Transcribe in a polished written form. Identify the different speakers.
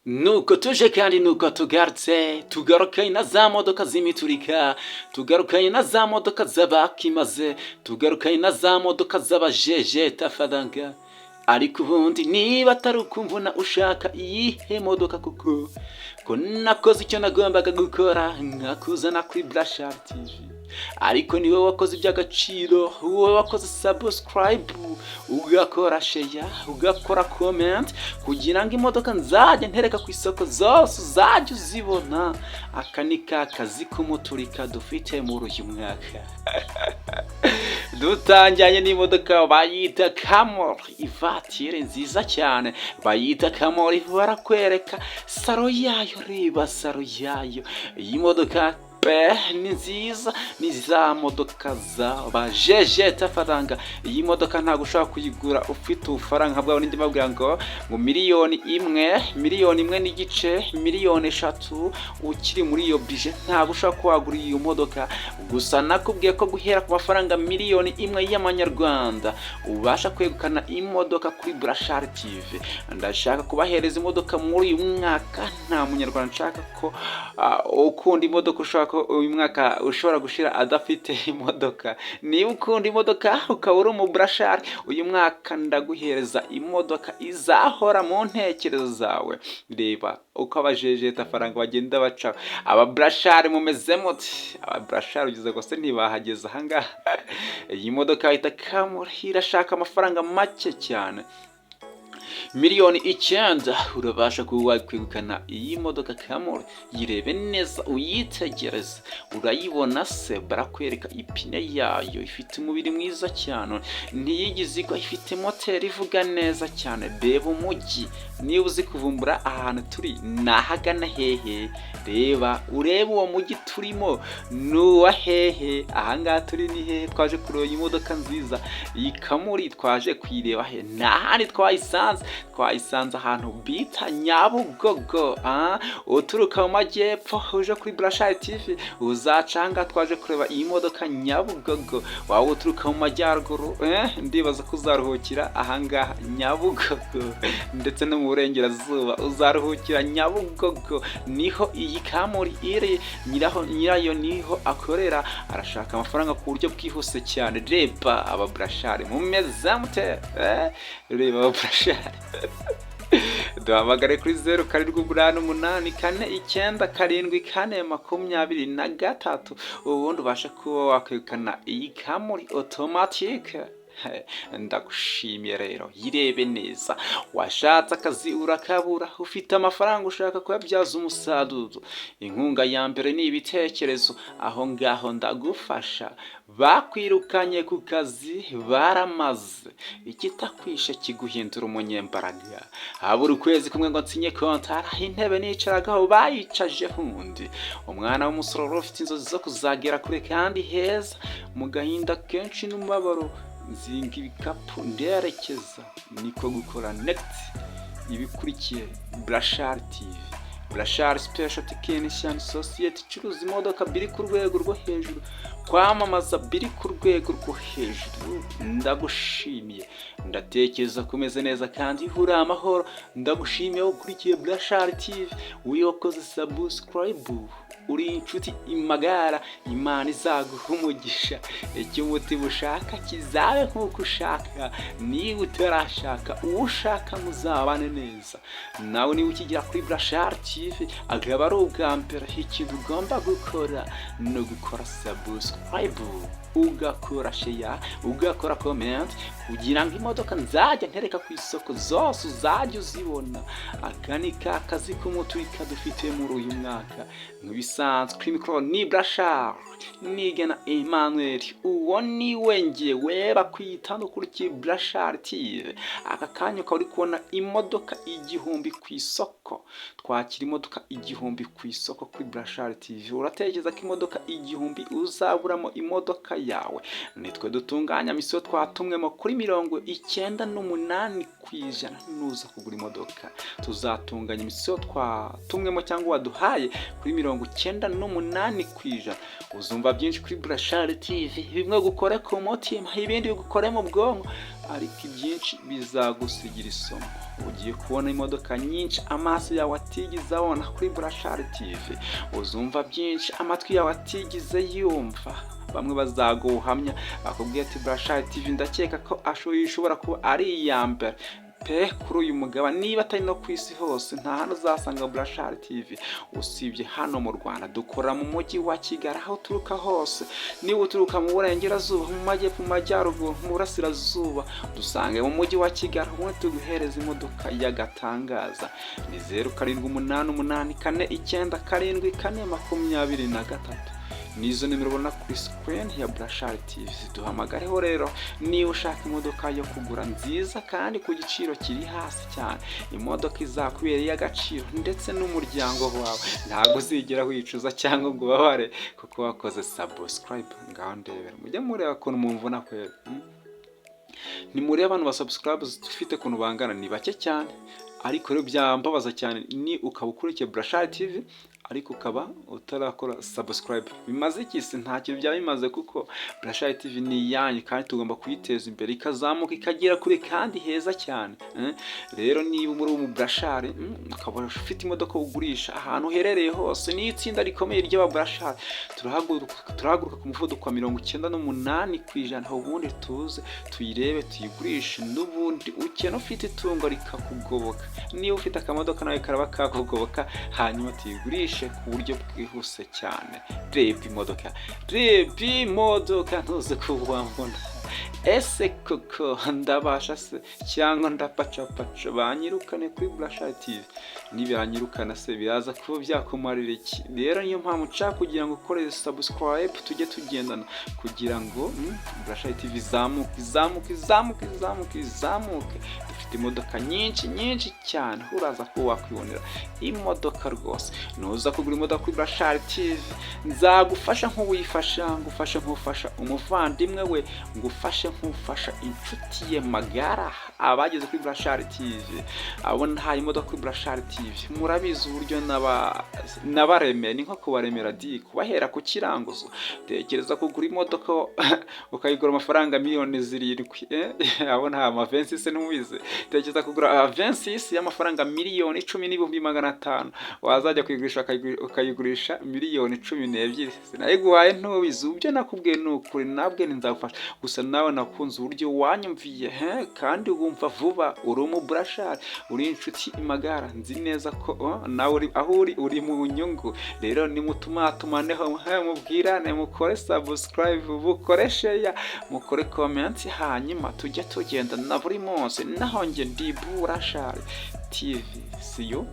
Speaker 1: Nuko tuje kandi nuko tugarukanye na za modoka z'imiturika, tugarukanye na za modoka z'abakimaze, tugarukanye na za modoka z'abajeje tafadanga. Ariko ubundi niba atari ukumvuna ushaka iyihe modoka kuko ko nakoze icyo nagombaga gukora nkakuzana kuri BURASHARI TV. Ariko niwe wakoze iby'agaciro, wowe wakoze subscribe, ugakora share, ugakora comment kugira ngo imodoka nzajya ntereka ku isoko zose uzajya uzibona. Aka ni ka kazi k'umuturika dufite muri uyu mwaka. Dutangiranye n'imodoka bayita Camor, ivatiri nziza cyane bayita Camor. Barakwereka saro yayo, reba saro yayo. Iyi modoka ni nziza, ni za modoka z'abajeje tafadanga. Iyi modoka ntabwo ushaka kuyigura ufite ubufaranga bwawe. N'indi mbabwira ngo miliyoni imwe n'igice, miliyoni 3 ukiri muri iyo bije ntabwo ushaka kuhagura iyo modoka. Gusa nakubwiye ko guhera ku mafaranga miliyoni 1 y'amanyarwanda ubasha kwegukana imodoka kuri BURASHARI TV. Ndashaka kubahereza imodoka muri uyu mwaka. Nta munyarwanda nshaka ko ukunda imodoka ushaka uyu mwaka ushobora gushira adafite imodoka. Niba ukunda imodoka ukaba uri mu BURASHARI, uyu mwaka ndaguhereza imodoka izahora mu ntekerezo zawe. Reba uko abajeje tafaranga bagenda baca. Aba BURASHARI mumeze muti? Aba BURASHARI ugize gose ntibahageze ahangaha. Iyi modoka yita Camor irashaka amafaranga make cyane, miliyoni 9 urabasha kuba kwegukana iyi modoka Camor. Yirebe neza uyitegereze, urayibona se? Barakwereka ipine yayo, ifite umubiri mwiza cyane, ntiyigize ko ifite moteri ivuga neza cyane. Reba umujyi, niba uzi kuvumbura ahantu turi nahagana hehe. Reba urebe uwo mujyi turimo nuwa hehe. Ahangaha turi ni hehe? Twaje kureba iyi modoka nziza iyi Camor, twaje kwireba he? Nahandi twayisanze ahantu bita Nyabugogo. Uturuka mu majyepfo uje kuri BURASHARI TV uzacanga twaje kureba iyi modoka Nyabugogo. Wawe uturuka mu majyaruguru ndibaza ko uzaruhukira ahangaha Nyabugogo, ndetse no mu burengerazuba uzaruhukira Nyabugogo. Niho iyi Camor iri, nyirayo niho akorera. Arashaka amafaranga ku buryo bwihuse cyane. Reba aba BURASHARI mumeze mute? Reba aba BURASHARI. Duhamagare kuri 0784974723 ubundi ubasha kuba wakwegukana iyi Camor automatique. Ndagushimiye rero, yirebe neza. Washatse akazi urakabura, ufite amafaranga ushaka kuyabyaza umusaruro, inkunga ya mbere ni ibitekerezo. Aho ngaho ndagufasha. Bakwirukanye ku kazi baramaze, ikitakwishe kiguhindura umunyembaraga. Habura ukwezi kumwe ngo nsinye kontara, intebe nicaragaho bayicaje hundi. Umwana w'umusoro ufite inzozi zo kuzagera kure kandi heza, mu gahinda kenshi n'umubabaro nzinga ibikapu nderekeza. Niko gukora next ibikurikiye BURASHARI TV. BURASHARI Special Technician Society icuruza imodoka biri ku rwego rwo hejuru, kwamamaza biri ku rwego rwo hejuru. Ndagushimiye, ndatekereza kumeze neza kandi uri amahoro. Ndagushimiye ukurikiye BURASHARI TV, wiyokoze subscribe, uri inshuti imagara. Imana izaguha umugisha, icyo umutima ushaka kizabe nk'uko ushaka. Niba utarashaka ushaka muzabane neza. Nawe niba ukigira kuri BURASHARI TV akaba ari ubwa mbere, ikintu ugomba gukora no gukora subscribe, ugakora share, ugakora comment kugira ngo imodoka nzajya ntereka ku isoko zose uzajya uzibona. Aka ni ka kazi k'umuturika dufite muri uyu mwaka. Nk'ibisanzwe kuri mikoro ni BURASHARI, nigena Emmanuel. Uwo ni wenge weba kwitando kuri BURASHARI TV. Aka kanya ukaba uri kubona imodoka 1000 ku isoko. Twakira imodoka 1000 ku isoko kuri BURASHARI TV. Uratekereza ko imodoka 1000 uzaburamo imodoka yawe? Nitwe dutunganya misiyo twatumwemo kuri 98% nuza kugura imodoka. Tuzatunganya misiyo twatumwemo cyangwa waduhaye kuri 98%. Uzumva byinshi kuri BURASHARI TV, bimwe gukore ku mutima, ibindi bigukore mu bwonko. ariko ibyinshi bizagusigira isomo. Ugiye kubona imodoka nyinshi amaso yawe atigeze abona kuri Burashari TV, uzumva byinshi amatwi yawe atigeze yumva. Bamwe bazaguhamya bakubwiye ati Burashari TV ndakeka ko ishobora kuba ari iya mbere pe kuri uyu mugaba, niba atari no ku isi hose nta hano uzasanga Burashari TV usibye hano mu Rwanda. Dukora mu mujyi wa Kigali, aho uturuka hose. Niba uturuka mu burengerazuba, mu majyepfo, mu majyaruguru, mu burasirazuba, dusange mu mujyi wa Kigali, ubundi tuguhereza imodoka y'agatangaza. Ni 0788497423 nizo nimero ubona kuri screen ya Burashari TV. Duhamagareho rero niba ushaka imodoka yo kugura nziza kandi ku giciro kiri hasi cyane, imodoka izakubereye agaciro ndetse n'umuryango wawe. Ntabwo uzigera wicuza cyangwa ngo ubabare kuko wakoze subscribe. Ngaho ndebera mujye mureba ukuntu mumvuna kwera. Ni muri abantu ba subscribers dufite kuntu bangana ni bake cyane, ariko rero byambabaza cyane ni ukaba ukurikiye Burashari TV ariko ukaba utarakora subscribe. Bimaze iki se? Nta kintu byaba bimaze, kuko Burashari TV ni yanyu kandi tugomba kuyiteza imbere ikazamuka ikagera kure kandi heza cyane. Rero niba muri mu Burashari ukaba ufite imodoka ugurisha ahantu uherereye hose, ni itsinda rikomeye ry'aba Burashari, turahaguruka ku muvuduko wa 98%, ubundi tuze tuyirebe tuyigurishe. N'ubundi ukena ufite itungo rikakugoboka, niba ufite akamodoka nawe karaba kakugoboka, hanyuma tuyigurishe ku buryo bwihuse cyane. Reba imodoka ntuze kubwambona. Ese koko ndabasha se cyangwa ndapacapaca banyirukane kuri Burashari TV? Nibanyirukana se biraza kuba byakumarira iki? Rero niyo mpamvu nshaka kugira ngo ukore subscribe, tujye tugendana kugira ngo Burashari TV izamuke. Dufite imodoka nyinshi cyane, uraza ko wakwibonera imodoka rwose. Nuza kugura imodoka kuri Burashari TV, nzagufasha nk'uwifasha, ngufashe nk'ufasha umuvandimwe we, ngufashe nk'ufasha inshuti ye magara. Abageze kuri Burashari TV, abo nta imodoka kuri Burashari TV, murabizi uburyo nabaremera, ni nko kubaremera kubahera ku kiranguzo. Tekereza kugura imodoka ukayigura amafaranga miliyoni 7. Abo nta amavensi se ntubize. Tekereza kugura avensi y'amafaranga miliyoni 10,500, wazajya kuyigurisha ukayigurisha miliyoni 12. Sinayiguhaye ntubize, ubyo nakubwiye n'ukuri, nabwe nzagufasha. Gusa nawe nakunze uburyo wanyumviye kandi wumva vuba. Uri mu Burashari, uri inshuti imagara, nzi neza ko nawe aho uri mu nyungu. Rero nimutumatumaneho, mubwirane, mukore subscribe, mukore share, mukore comment, hanyuma tujye tugenda na buri munsi. Naho nge ndi Burashari TV. See you.